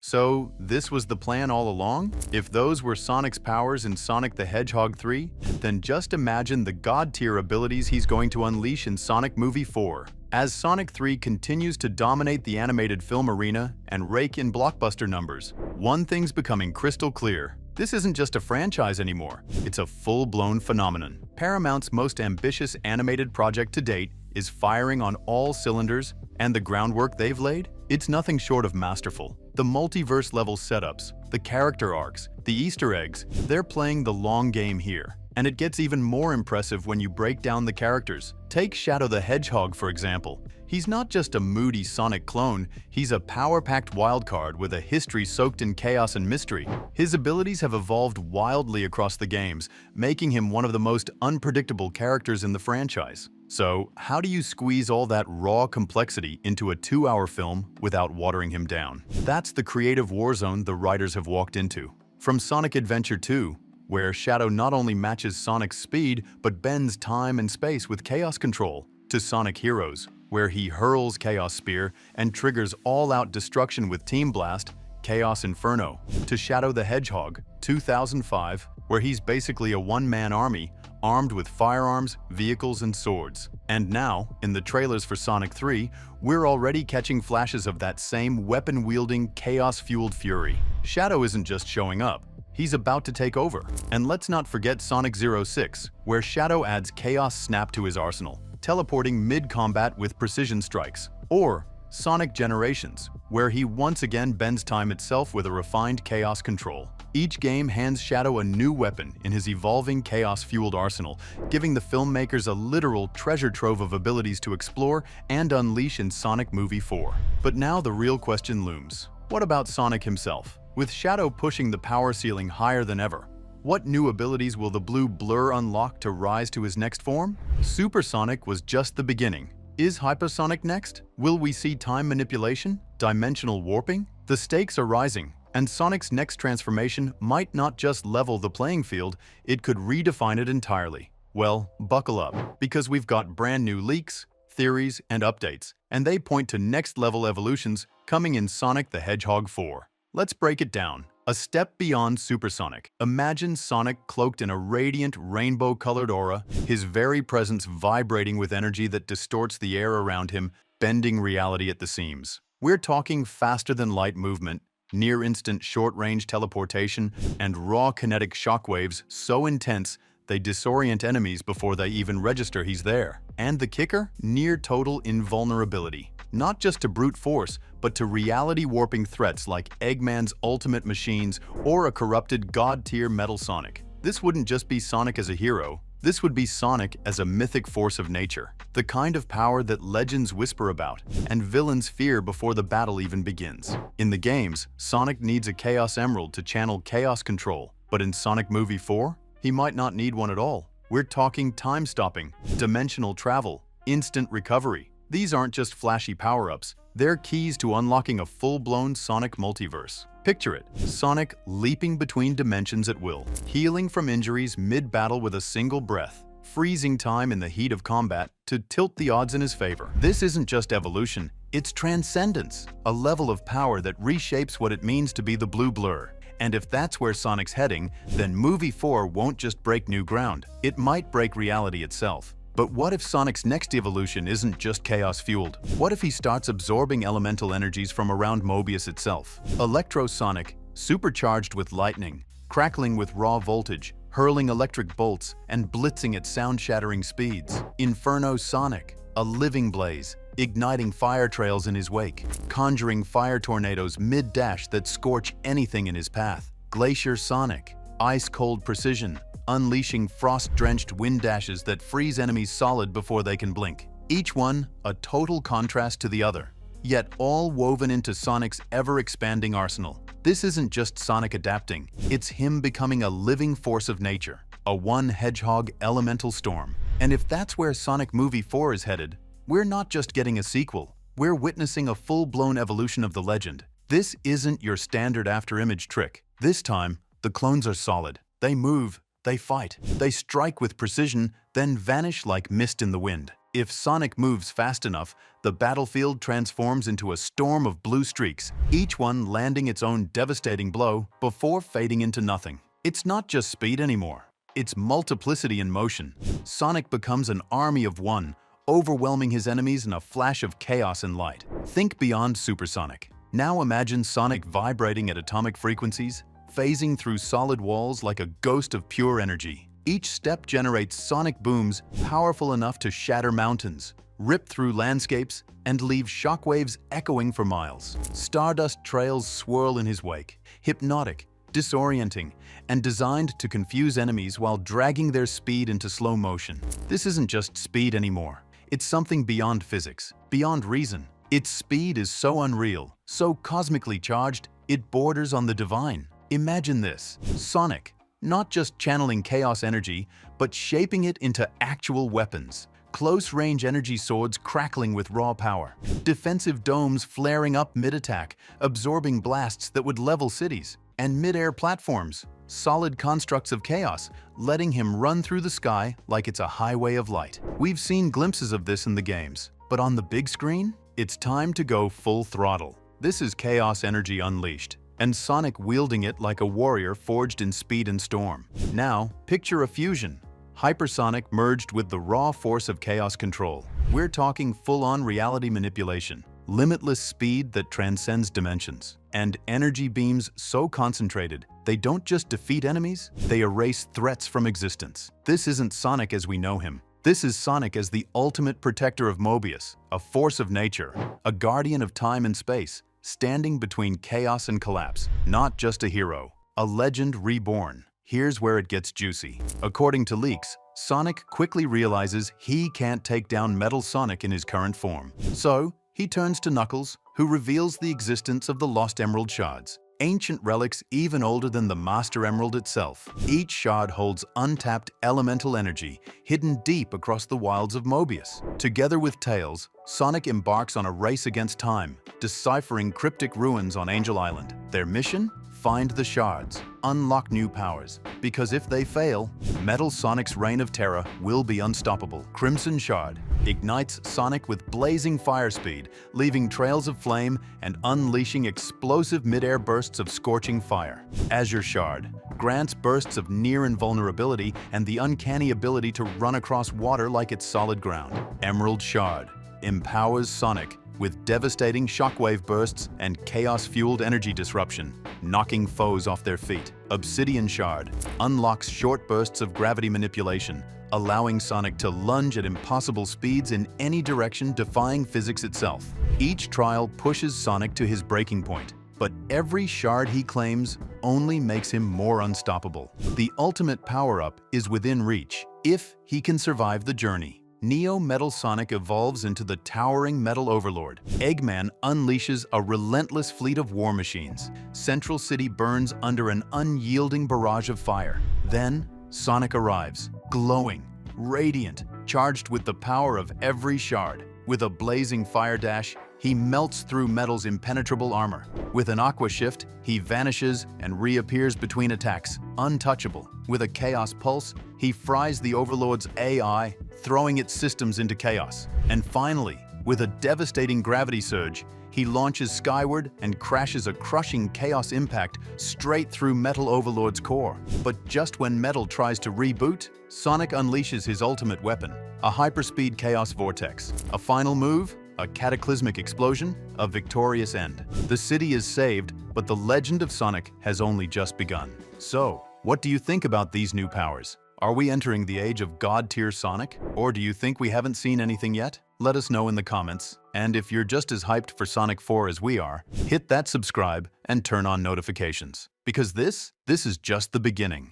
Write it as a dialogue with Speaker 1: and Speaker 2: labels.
Speaker 1: So, this was the plan all along? If those were Sonic's powers in Sonic the Hedgehog 3, then just imagine the god-tier abilities he's going to unleash in Sonic Movie 4. As Sonic 3 continues to dominate the animated film arena and rake in blockbuster numbers, one thing's becoming crystal clear. This isn't just a franchise anymore, it's a full-blown phenomenon. Paramount's most ambitious animated project to date is firing on all cylinders, and the groundwork they've laid? It's nothing short of masterful. The multiverse-level setups, the character arcs, the Easter eggs, they're playing the long game here. And it gets even more impressive when you break down the characters. Take Shadow the Hedgehog, for example. He's not just a moody Sonic clone, he's a power-packed wildcard with a history soaked in chaos and mystery. His abilities have evolved wildly across the games, making him one of the most unpredictable characters in the franchise. So, how do you squeeze all that raw complexity into a 2-hour film without watering him down? That's the creative war zone the writers have walked into. From Sonic Adventure 2, where Shadow not only matches Sonic's speed, but bends time and space with chaos control, to Sonic Heroes, where he hurls Chaos Spear and triggers all-out destruction with Team Blast, Chaos Inferno, to Shadow the Hedgehog, 2005, where he's basically a one-man army, armed with firearms, vehicles, and swords. And now, in the trailers for Sonic 3, we're already catching flashes of that same weapon-wielding, chaos-fueled fury. Shadow isn't just showing up, he's about to take over. And let's not forget Sonic 06, where Shadow adds Chaos Snap to his arsenal, teleporting mid-combat with precision strikes. Or Sonic Generations, where he once again bends time itself with a refined chaos control. Each game hands Shadow a new weapon in his evolving chaos-fueled arsenal, giving the filmmakers a literal treasure trove of abilities to explore and unleash in Sonic Movie 4. But now the real question looms. What about Sonic himself? With Shadow pushing the power ceiling higher than ever, what new abilities will the blue blur unlock to rise to his next form? Supersonic was just the beginning. Is Hypersonic next? Will we see time manipulation? Dimensional warping? The stakes are rising, and Sonic's next transformation might not just level the playing field, it could redefine it entirely. Well, buckle up, because we've got brand new leaks, theories, and updates, and they point to next-level evolutions coming in Sonic the Hedgehog 4. Let's break it down. A step beyond Supersonic. Imagine Sonic cloaked in a radiant, rainbow-colored aura, his very presence vibrating with energy that distorts the air around him, bending reality at the seams. We're talking faster-than-light movement, near-instant short-range teleportation, and raw kinetic shockwaves so intense they disorient enemies before they even register he's there. And the kicker? Near-total invulnerability. Not just to brute force, but to reality-warping threats like Eggman's ultimate machines or a corrupted god-tier Metal Sonic. This wouldn't just be Sonic as a hero, this would be Sonic as a mythic force of nature. The kind of power that legends whisper about, and villains fear before the battle even begins. In the games, Sonic needs a Chaos Emerald to channel chaos control, but in Sonic Movie 4, he might not need one at all. We're talking time-stopping, dimensional travel, instant recovery. These aren't just flashy power-ups, they're keys to unlocking a full-blown Sonic multiverse. Picture it, Sonic leaping between dimensions at will, healing from injuries mid-battle with a single breath, freezing time in the heat of combat to tilt the odds in his favor. This isn't just evolution, it's transcendence, a level of power that reshapes what it means to be the blue blur. And if that's where Sonic's heading, then Movie 4 won't just break new ground, it might break reality itself. But what if Sonic's next evolution isn't just chaos-fueled? What if he starts absorbing elemental energies from around Mobius itself? Electro-Sonic, supercharged with lightning, crackling with raw voltage, hurling electric bolts, and blitzing at sound-shattering speeds. Inferno-Sonic, a living blaze, igniting fire trails in his wake, conjuring fire tornadoes mid-dash that scorch anything in his path. Glacier Sonic, ice-cold precision, unleashing frost-drenched wind dashes that freeze enemies solid before they can blink. Each one a total contrast to the other, yet all woven into Sonic's ever-expanding arsenal. This isn't just Sonic adapting, it's him becoming a living force of nature, a one-hedgehog elemental storm. And if that's where Sonic Movie 4 is headed, we're not just getting a sequel, we're witnessing a full-blown evolution of the legend. This isn't your standard after-image trick. This time, the clones are solid. They move, they fight, they strike with precision, then vanish like mist in the wind. If Sonic moves fast enough, the battlefield transforms into a storm of blue streaks, each one landing its own devastating blow before fading into nothing. It's not just speed anymore. It's multiplicity in motion. Sonic becomes an army of one, overwhelming his enemies in a flash of chaos and light. Think beyond supersonic. Now imagine Sonic vibrating at atomic frequencies, phasing through solid walls like a ghost of pure energy. Each step generates sonic booms powerful enough to shatter mountains, rip through landscapes, and leave shockwaves echoing for miles. Stardust trails swirl in his wake, hypnotic, disorienting, and designed to confuse enemies while dragging their speed into slow motion. This isn't just speed anymore. It's something beyond physics, beyond reason. Its speed is so unreal, so cosmically charged, it borders on the divine. Imagine this: Sonic, not just channeling chaos energy, but shaping it into actual weapons. Close-range energy swords crackling with raw power. Defensive domes flaring up mid-attack, absorbing blasts that would level cities. And mid-air platforms, solid constructs of chaos, letting him run through the sky like it's a highway of light. We've seen glimpses of this in the games, but on the big screen, it's time to go full throttle. This is Chaos Energy Unleashed, and Sonic wielding it like a warrior forged in speed and storm. Now, picture a fusion. Hypersonic merged with the raw force of chaos control. We're talking full-on reality manipulation, limitless speed that transcends dimensions, and energy beams so concentrated they don't just defeat enemies, they erase threats from existence. This isn't Sonic as we know him. This is Sonic as the ultimate protector of Mobius, a force of nature, a guardian of time and space, standing between chaos and collapse. Not just a hero, a legend reborn. Here's where it gets juicy. According to leaks, Sonic quickly realizes he can't take down Metal Sonic in his current form. So, he turns to Knuckles, who reveals the existence of the Lost Emerald Shards. Ancient relics even older than the Master Emerald itself. Each shard holds untapped elemental energy, hidden deep across the wilds of Mobius. Together with Tails, Sonic embarks on a race against time, deciphering cryptic ruins on Angel Island. Their mission? Find the shards, unlock new powers, because if they fail, Metal Sonic's reign of terror will be unstoppable. Crimson Shard ignites Sonic with blazing fire speed, leaving trails of flame and unleashing explosive mid-air bursts of scorching fire. Azure Shard grants bursts of near invulnerability and the uncanny ability to run across water like it's solid ground. Emerald Shard empowers Sonic with devastating shockwave bursts and chaos-fueled energy disruption, knocking foes off their feet. Obsidian Shard unlocks short bursts of gravity manipulation, allowing Sonic to lunge at impossible speeds in any direction, defying physics itself. Each trial pushes Sonic to his breaking point, but every shard he claims only makes him more unstoppable. The ultimate power-up is within reach, if he can survive the journey. Neo Metal Sonic evolves into the towering Metal Overlord. Eggman unleashes a relentless fleet of war machines. Central City burns under an unyielding barrage of fire. Then, Sonic arrives, glowing, radiant, charged with the power of every shard. With a blazing fire dash, he melts through Metal's impenetrable armor. With an Aqua Shift, he vanishes and reappears between attacks, untouchable. With a Chaos Pulse, he fries the Overlord's AI, throwing its systems into chaos. And finally, with a devastating gravity surge, he launches skyward and crashes a crushing chaos impact straight through Metal Overlord's core. But just when Metal tries to reboot, Sonic unleashes his ultimate weapon, a hyperspeed chaos vortex. A final move? A cataclysmic explosion, a victorious end. The city is saved, but the legend of Sonic has only just begun. So, what do you think about these new powers? Are we entering the age of God-tier Sonic? Or do you think we haven't seen anything yet? Let us know in the comments. And if you're just as hyped for Sonic 4 as we are, hit that subscribe and turn on notifications. Because this is just the beginning.